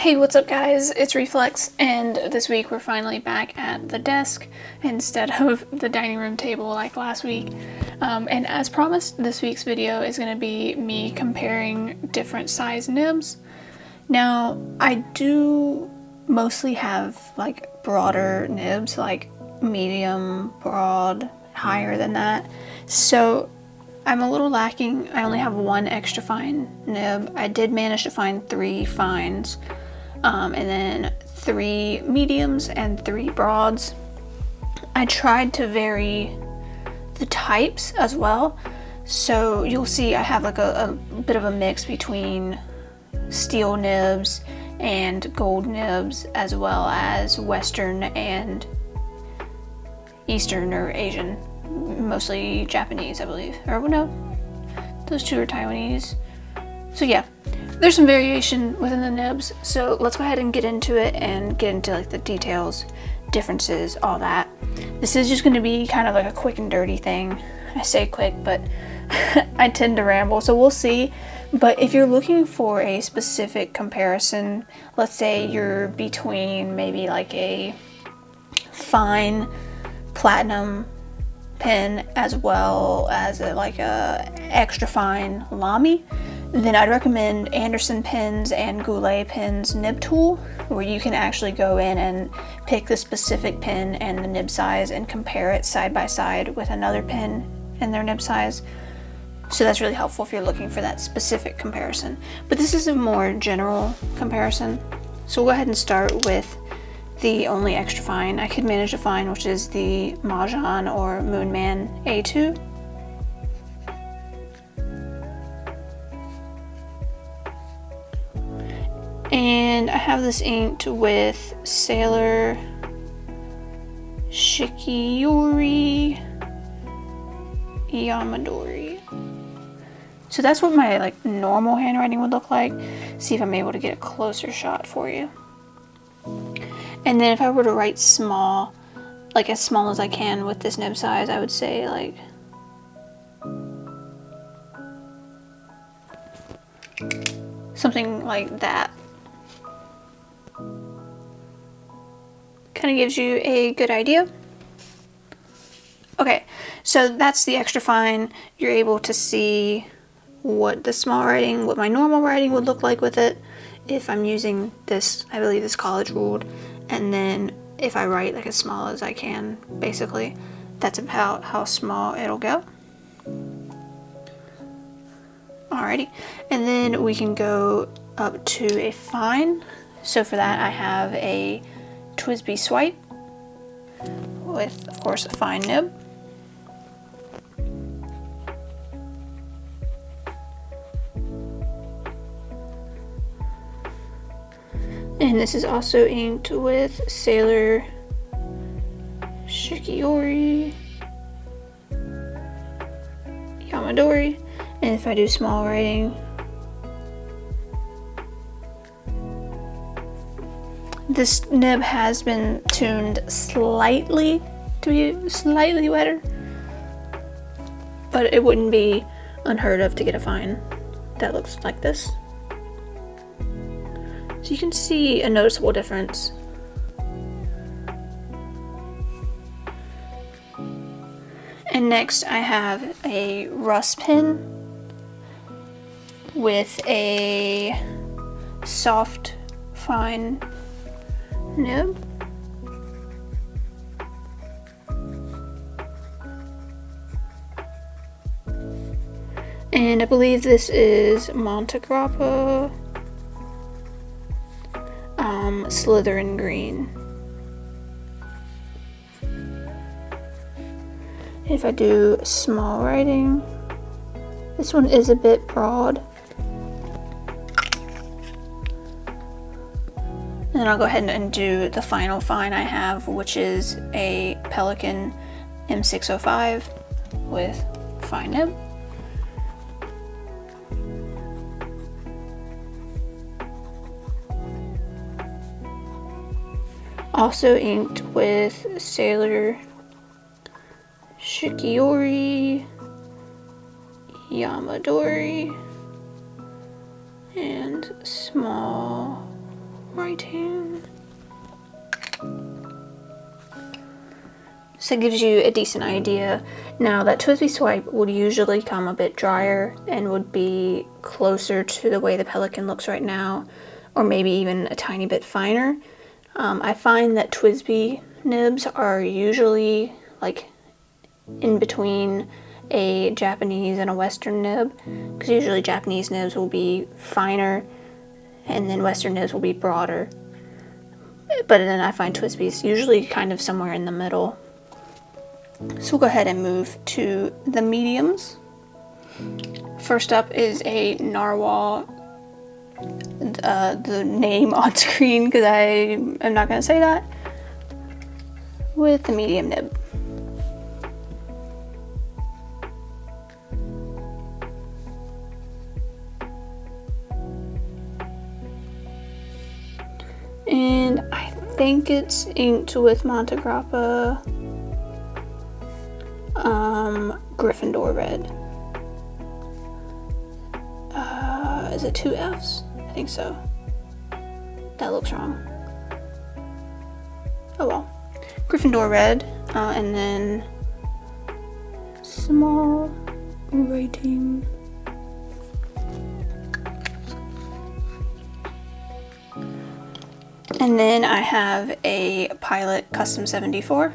Hey, what's up guys? It's Reflex, and this week we're finally back at the desk instead of the dining room table like last week. And as promised, this week's video is going to be me comparing different size nibs. Now, I do mostly have like broader nibs, like medium, broad, higher than that. So I'm a little lacking. I only have one extra fine nib. I did manage to find 3 fines. And then 3 mediums and 3 broads. I tried to vary the types as well, so you'll see I have like a bit of a mix between steel nibs and gold nibs, as well as Western and Eastern or Asian, mostly Japanese I believe, or no, those 2 are Taiwanese. So yeah, there's some variation within the nibs, so let's go ahead and get into it and get into like the details, differences, all that. This is just going to be kind of like a quick and dirty thing. I say quick, but I tend to ramble, so we'll see. But if you're looking for a specific comparison, let's say you're between maybe like a fine platinum pen as well as like a extra fine Lamy, then I'd recommend Anderson Pens and Goulet Pens nib tool, where you can actually go in and pick the specific pen and the nib size and compare it side by side with another pen and their nib size. So that's really helpful if you're looking for that specific comparison. But this is a more general comparison. So we'll go ahead and start with the only extra fine I could manage to find, which is the Majan or Moonman A2. And I have this inked with Sailor Shikiori Yamadori. So that's what my like normal handwriting would look like. See if I'm able to get a closer shot for you. And then if I were to write small, like as small as I can with this nib size, I would say like something like that. Kind of gives you a good idea. Okay, so that's the extra fine. You're able to see what the small writing, what my normal writing would look like with it if I'm using this, I believe this college ruled, and then if I write like as small as I can, basically, that's about how small it'll go. Alrighty, and then we can go up to a fine. So for that I have a TWSBI Swipe with, of course, a fine nib. And this is also inked with Sailor Shikiori Yamadori. And if I do small writing, this nib has been tuned slightly to be slightly wetter, but it wouldn't be unheard of to get a fine that looks like this. So you can see a noticeable difference. And next I have a Russ pen with a soft fine nib. And I believe this is Monte Grappa Slytherin Green. If I do small writing, this one is a bit broad. And then I'll go ahead and do the final fine I have, which is a Pelikan M605 with fine nib. Also inked with Sailor Shikiori Yamadori and small writing. So it gives you a decent idea. Now that TWSBI Swipe would usually come a bit drier and would be closer to the way the Pelikan looks right now, or maybe even a tiny bit finer. I find that TWSBI nibs are usually like in between a Japanese and a Western nib, because usually Japanese nibs will be finer and then Western nibs will be broader. But then I find TWSBI's usually kind of somewhere in the middle. So we'll go ahead and move to the mediums. First up is a Narwhal. The name on screen, because I am not going to say that, with the medium nib. And I think it's inked with Monte Grappa Gryffindor red. Is it 2 Fs? I think so. That looks wrong. Oh well. Gryffindor red, and then small writing. And then I have a Pilot Custom 74.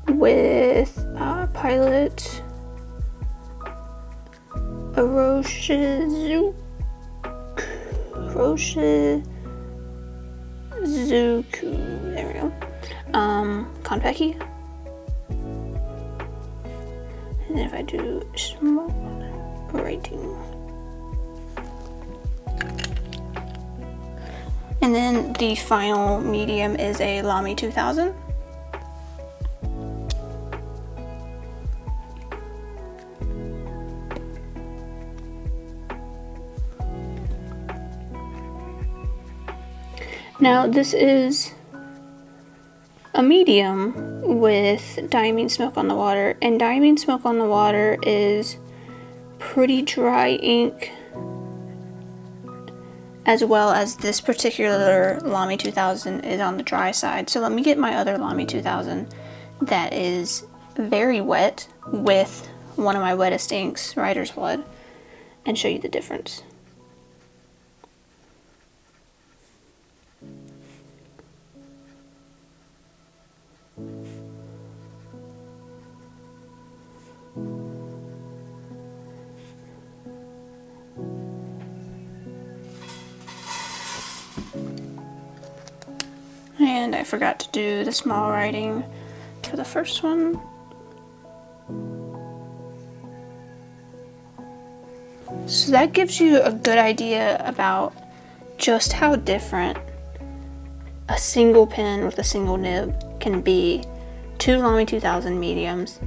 With Pilot Iroshizuku, there we go. Konpeki. And then if I do small writing. And then the final medium is a Lamy 2000. Now this is a medium with Diamine Smoke on the Water, and Diamine Smoke on the Water is pretty dry ink, as well as this particular Lamy 2000 is on the dry side. So let me get my other Lamy 2000 that is very wet with one of my wettest inks, Writer's Blood, and show you the difference. And I forgot to do the small writing for the first one. So that gives you a good idea about just how different a single pen with a single nib can be. 2 Lamy 2000 mediums.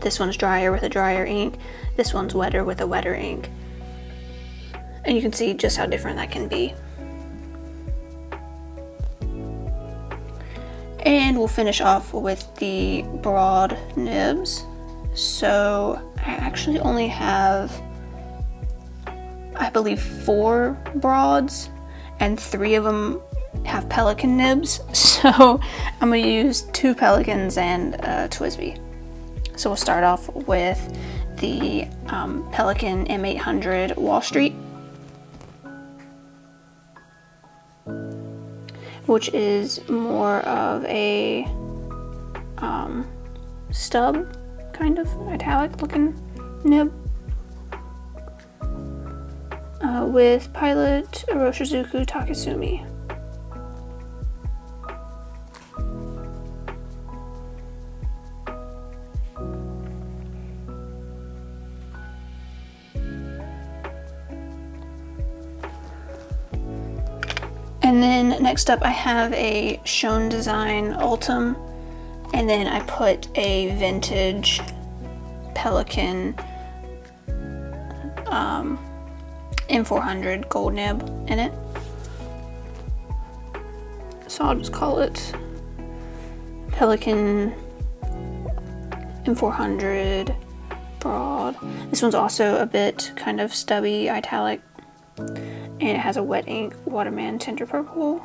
This one's drier with a drier ink. This one's wetter with a wetter ink. And you can see just how different that can be. And we'll finish off with the broad nibs. So I actually only have, I believe, 4 broads, and 3 of them have Pelikan nibs. So I'm going to use 2 Pelikans and TWSBI. So we'll start off with the Pelikan M800 Wall Street, which is more of a stub, kind of italic looking nib, with Pilot Iroshizuku Takesumi. And then next up I have a Shown Design Ultim, and then I put a vintage Pelikan M400 gold nib in it. So I'll just call it Pelikan M400 broad. This one's also a bit kind of stubby, italic, and it has a wet ink Waterman Tender Purple.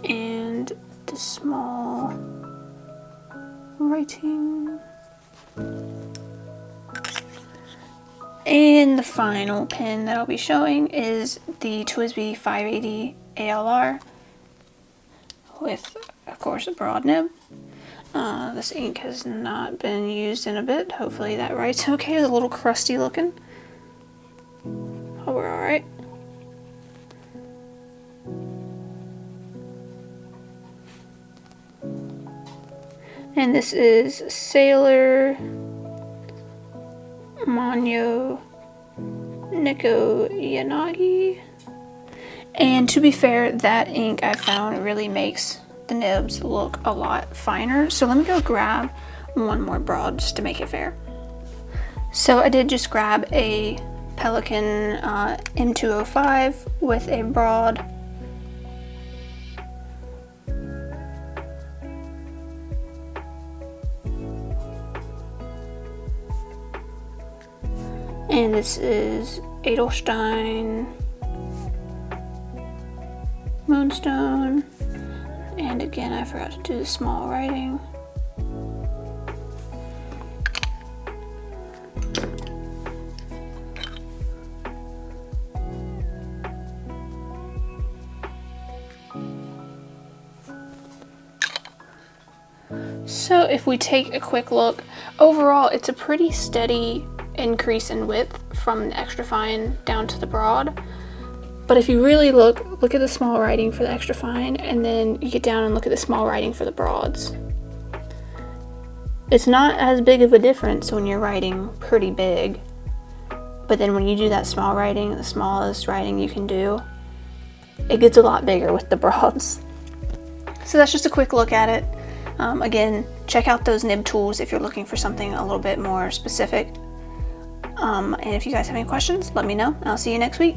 And the small writing. And the final pen that I'll be showing is the TWSBI 580 ALR with, of course, a broad nib. This ink has not been used in a bit. Hopefully that writes okay. It's a little crusty looking. Oh, we're alright. And this is Sailor Manyo Neko Yanagi. And to be fair, that ink I found really makes the nibs look a lot finer. So let me go grab one more broad just to make it fair. So I did just grab a Pelikan M205 with a broad. And this is Edelstein Moonstone. And again, I forgot to do the small writing. So if we take a quick look, overall it's a pretty steady increase in width from the extra fine down to the broad. But if you really look at the small writing for the extra fine, and then you get down and look at the small writing for the broads. It's not as big of a difference when you're writing pretty big, but then when you do that small writing, the smallest writing you can do, it gets a lot bigger with the broads. So that's just a quick look at it. Again, check out those nib tools if you're looking for something a little bit more specific. And if you guys have any questions, let me know, and I'll see you next week.